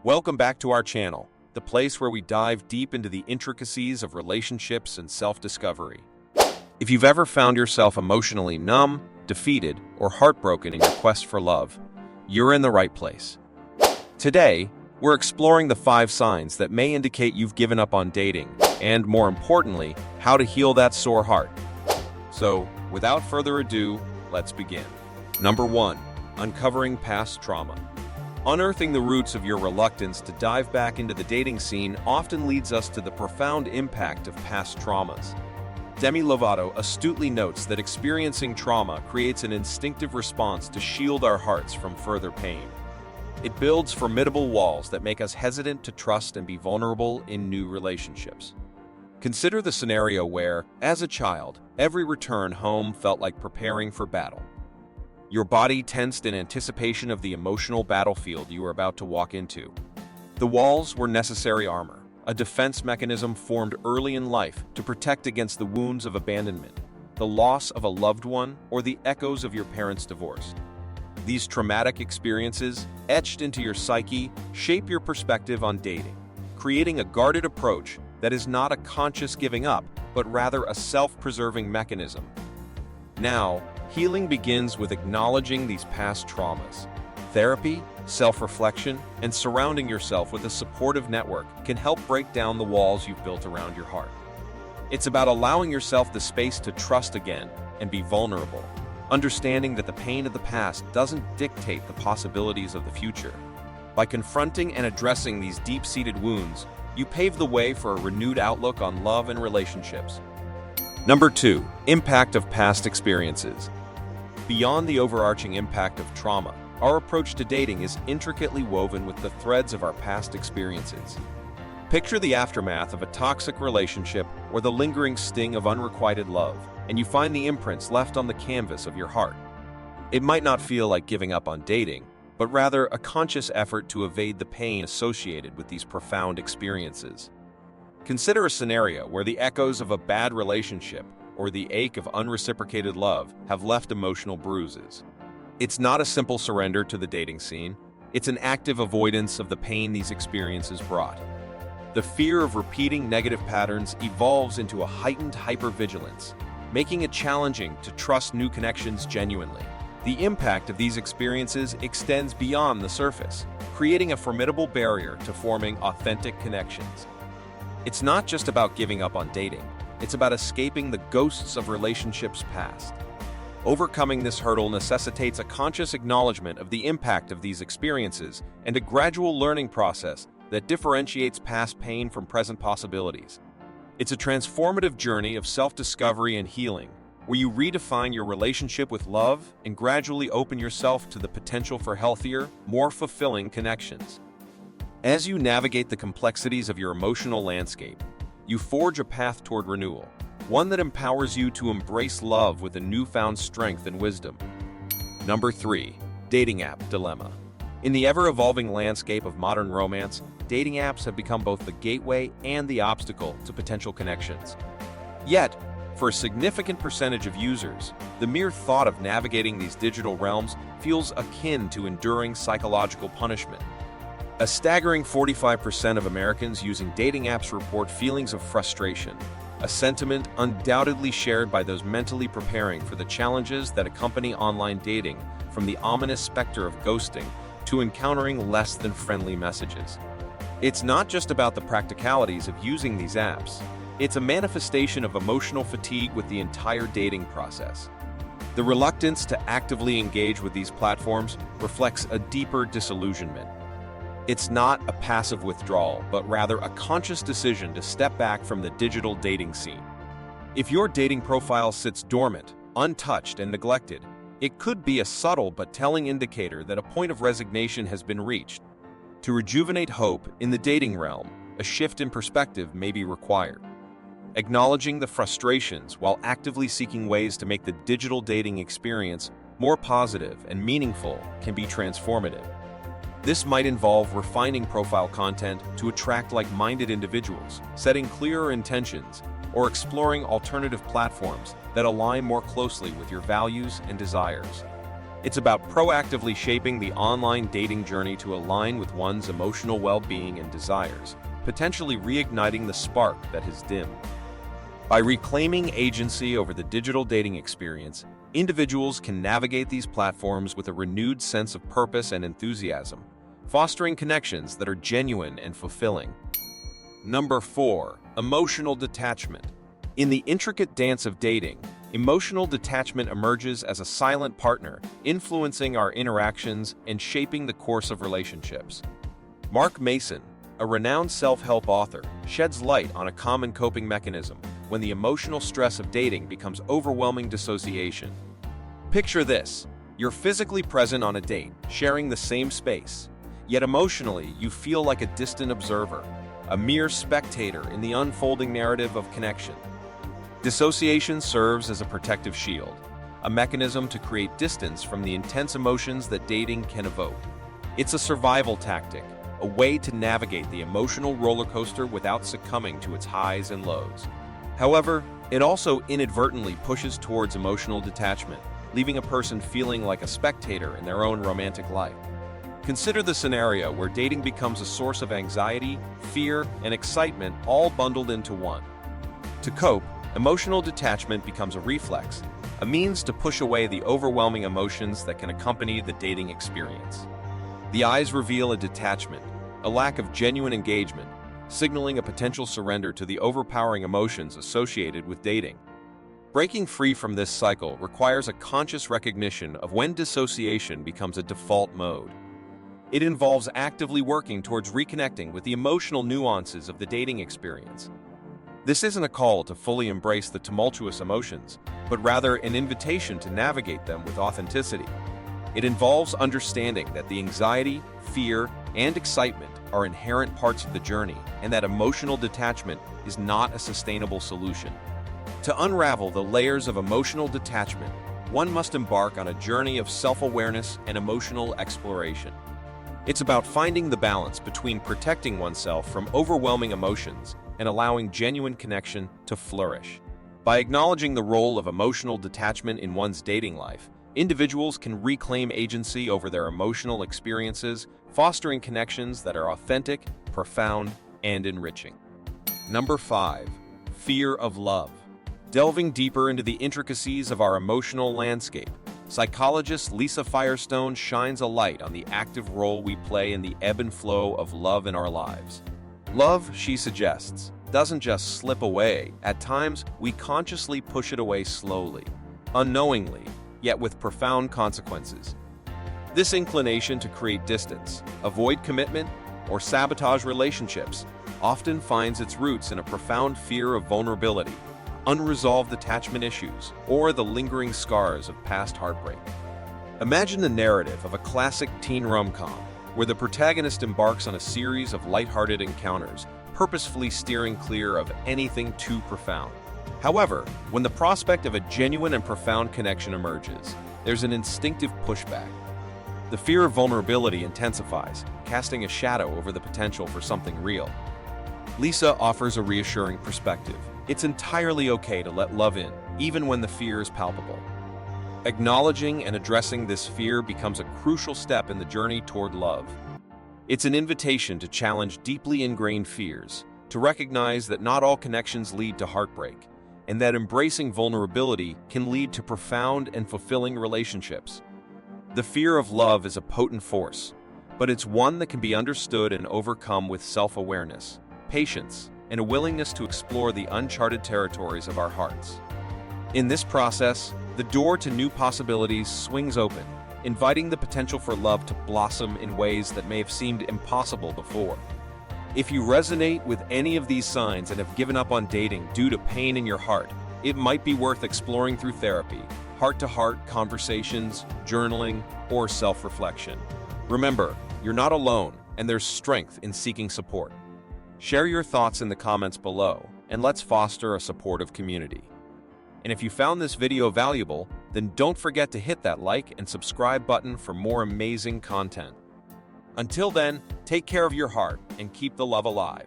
Welcome back to our channel, the place where we dive deep into the intricacies of relationships and self-discovery. If you've ever found yourself emotionally numb, defeated, or heartbroken in your quest for love, you're in the right place. Today, we're exploring the 5 signs that may indicate you've given up on dating, and more importantly, how to heal that sore heart. So, without further ado, let's begin. Number 1. Uncovering past trauma. Unearthing the roots of your reluctance to dive back into the dating scene often leads us to the profound impact of past traumas. Demi Lovato astutely notes that experiencing trauma creates an instinctive response to shield our hearts from further pain. It builds formidable walls that make us hesitant to trust and be vulnerable in new relationships. Consider the scenario where, as a child, every return home felt like preparing for battle. Your body tensed in anticipation of the emotional battlefield you were about to walk into. The walls were necessary armor, a defense mechanism formed early in life to protect against the wounds of abandonment, the loss of a loved one, or the echoes of your parents' divorce. These traumatic experiences, etched into your psyche, shape your perspective on dating, creating a guarded approach that is not a conscious giving up, but rather a self-preserving mechanism. Now, healing begins with acknowledging these past traumas. Therapy, self-reflection, and surrounding yourself with a supportive network can help break down the walls you've built around your heart. It's about allowing yourself the space to trust again and be vulnerable, understanding that the pain of the past doesn't dictate the possibilities of the future. By confronting and addressing these deep-seated wounds, you pave the way for a renewed outlook on love and relationships. Number 2. Impact of past experiences. Beyond the overarching impact of trauma, our approach to dating is intricately woven with the threads of our past experiences. Picture the aftermath of a toxic relationship or the lingering sting of unrequited love, and you find the imprints left on the canvas of your heart. It might not feel like giving up on dating, but rather a conscious effort to evade the pain associated with these profound experiences. Consider a scenario where the echoes of a bad relationship or the ache of unreciprocated love have left emotional bruises. It's not a simple surrender to the dating scene. It's an active avoidance of the pain these experiences brought. The fear of repeating negative patterns evolves into a heightened hypervigilance, making it challenging to trust new connections genuinely. The impact of these experiences extends beyond the surface, creating a formidable barrier to forming authentic connections. It's not just about giving up on dating. It's about escaping the ghosts of relationships past. Overcoming this hurdle necessitates a conscious acknowledgement of the impact of these experiences and a gradual learning process that differentiates past pain from present possibilities. It's a transformative journey of self-discovery and healing, where you redefine your relationship with love and gradually open yourself to the potential for healthier, more fulfilling connections. As you navigate the complexities of your emotional landscape, you forge a path toward renewal, one that empowers you to embrace love with a newfound strength and wisdom. Number 3. Dating app dilemma. In the ever-evolving landscape of modern romance, dating apps have become both the gateway and the obstacle to potential connections. Yet, for a significant percentage of users, the mere thought of navigating these digital realms feels akin to enduring psychological punishment. A staggering 45% of Americans using dating apps report feelings of frustration, a sentiment undoubtedly shared by those mentally preparing for the challenges that accompany online dating, from the ominous specter of ghosting to encountering less than friendly messages. It's not just about the practicalities of using these apps. It's a manifestation of emotional fatigue with the entire dating process. The reluctance to actively engage with these platforms reflects a deeper disillusionment. It's not a passive withdrawal, but rather a conscious decision to step back from the digital dating scene. If your dating profile sits dormant, untouched, and neglected, it could be a subtle but telling indicator that a point of resignation has been reached. To rejuvenate hope in the dating realm, a shift in perspective may be required. Acknowledging the frustrations while actively seeking ways to make the digital dating experience more positive and meaningful can be transformative. This might involve refining profile content to attract like-minded individuals, setting clearer intentions, or exploring alternative platforms that align more closely with your values and desires. It's about proactively shaping the online dating journey to align with one's emotional well-being and desires, potentially reigniting the spark that has dimmed. By reclaiming agency over the digital dating experience, individuals can navigate these platforms with a renewed sense of purpose and enthusiasm, fostering connections that are genuine and fulfilling. Number 4. Emotional detachment. In the intricate dance of dating, emotional detachment emerges as a silent partner, influencing our interactions and shaping the course of relationships. Mark Mason, a renowned self-help author, sheds light on a common coping mechanism when the emotional stress of dating becomes overwhelming dissociation. Picture this: you're physically present on a date, sharing the same space, yet emotionally you feel like a distant observer, a mere spectator in the unfolding narrative of connection. Dissociation serves as a protective shield, a mechanism to create distance from the intense emotions that dating can evoke. It's a survival tactic, a way to navigate the emotional roller coaster without succumbing to its highs and lows. However, it also inadvertently pushes towards emotional detachment, leaving a person feeling like a spectator in their own romantic life. Consider the scenario where dating becomes a source of anxiety, fear, and excitement all bundled into one. To cope, emotional detachment becomes a reflex, a means to push away the overwhelming emotions that can accompany the dating experience. The eyes reveal a detachment, a lack of genuine engagement, signaling a potential surrender to the overpowering emotions associated with dating. Breaking free from this cycle requires a conscious recognition of when dissociation becomes a default mode. It involves actively working towards reconnecting with the emotional nuances of the dating experience. This isn't a call to fully embrace the tumultuous emotions, but rather an invitation to navigate them with authenticity. It involves understanding that the anxiety, fear, and excitement are inherent parts of the journey, and that emotional detachment is not a sustainable solution. To unravel the layers of emotional detachment, one must embark on a journey of self-awareness and emotional exploration. It's about finding the balance between protecting oneself from overwhelming emotions and allowing genuine connection to flourish. By acknowledging the role of emotional detachment in one's dating life, individuals can reclaim agency over their emotional experiences, fostering connections that are authentic, profound, and enriching. Number 5. Fear of love. Delving deeper into the intricacies of our emotional landscape, psychologist Lisa Firestone shines a light on the active role we play in the ebb and flow of love in our lives. Love, she suggests, doesn't just slip away. At times, we consciously push it away slowly, unknowingly, yet with profound consequences. This inclination to create distance, avoid commitment, or sabotage relationships often finds its roots in a profound fear of vulnerability, unresolved attachment issues, or the lingering scars of past heartbreak. Imagine the narrative of a classic teen rom-com, where the protagonist embarks on a series of lighthearted encounters, purposefully steering clear of anything too profound. However, when the prospect of a genuine and profound connection emerges, there's an instinctive pushback. The fear of vulnerability intensifies, casting a shadow over the potential for something real. Lisa offers a reassuring perspective. It's entirely okay to let love in, even when the fear is palpable. Acknowledging and addressing this fear becomes a crucial step in the journey toward love. It's an invitation to challenge deeply ingrained fears, to recognize that not all connections lead to heartbreak, and that embracing vulnerability can lead to profound and fulfilling relationships. The fear of love is a potent force, but it's one that can be understood and overcome with self-awareness, patience, and a willingness to explore the uncharted territories of our hearts. In this process, the door to new possibilities swings open, inviting the potential for love to blossom in ways that may have seemed impossible before. If you resonate with any of these signs and have given up on dating due to pain in your heart, it might be worth exploring through therapy, heart-to-heart conversations, journaling, or self-reflection. Remember, you're not alone, and there's strength in seeking support. Share your thoughts in the comments below, and let's foster a supportive community. And if you found this video valuable, then don't forget to hit that like and subscribe button for more amazing content. Until then, take care of your heart and keep the love alive.